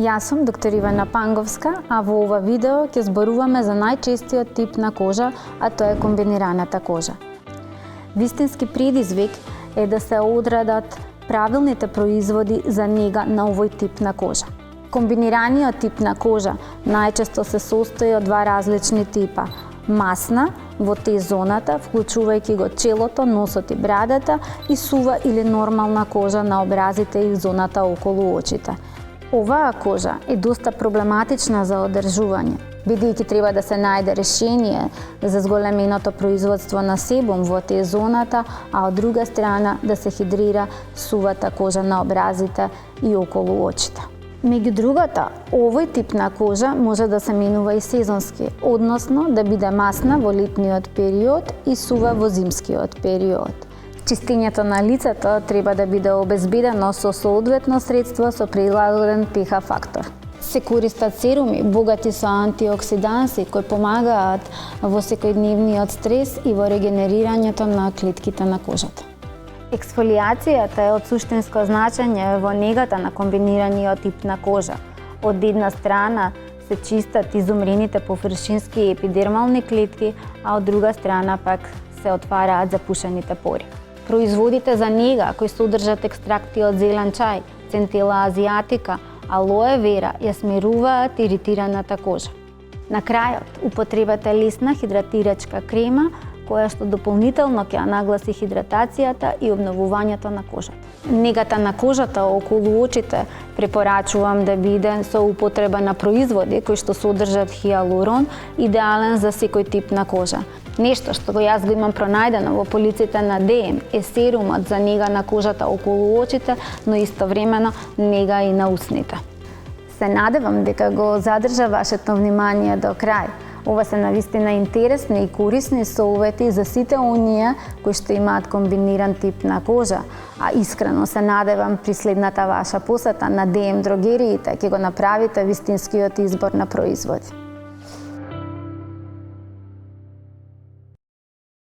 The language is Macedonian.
Јас сум доктор Ивана Панговска, а во ова видео ќе зборуваме за најчестиот тип на кожа, а тоа е комбинираната кожа. Вистински предизвик е да се одредат правилните производи за нега на овој тип на кожа. Комбинираниот тип на кожа најчесто се состои од два различни типа. Масна, во Т-зоната, вклучувајќи го челото, носот и брадата, и сува или нормална кожа на образите и зоната околу очите. Оваа кожа е доста проблематична за одржување, бидејќи треба да се најде решение за зголеменото производство на себум во Т-зоната, а од друга страна да се хидрира сувата кожа на образите и околу очите. Меѓу другото, овој тип на кожа може да се менува и сезонски, односно да биде масна во летниот период и сува во зимскиот период. Чистењето на лицето треба да биде обезбедено со соодветно средство со прилагоден pH фактор. Се користат серуми богати со антиоксиданси кои помагаат во секојдневниот стрес и во регенерирањето на клетките на кожата. Ексфолијацијата е од суштинско значење во негата на комбинираниот тип на кожа. Од една страна се чистат изумрените површински и епидермални клетки, а од друга страна пак се отвараат запушените пори. Производите за нега кои содржат екстракти од зелен чај, центела азиатика, алоe вера ја смируваат иритираната кожа. На крајот, употребете лесна хидратирачка крема која што дополнително ќе нагласи хидратацијата и обновувањето на кожата. Негата на кожата околу очите препорачувам да биде со употреба на производи кои што содржат хиалурон, идеален за секој тип на кожа. Нешто што јас го имам пронајдено во полиците на ДМ е серумот за нега на кожата околу очите, но истовремено нега и на усните. Се надевам дека го задржа вашето внимание до крај. Ова се навистина интересни и корисни совети за сите оние кои што имаат комбиниран тип на кожа, а искрено се надевам при следната ваша посета на ДМ дрогериите ќе го направите вистинскиот избор на производи.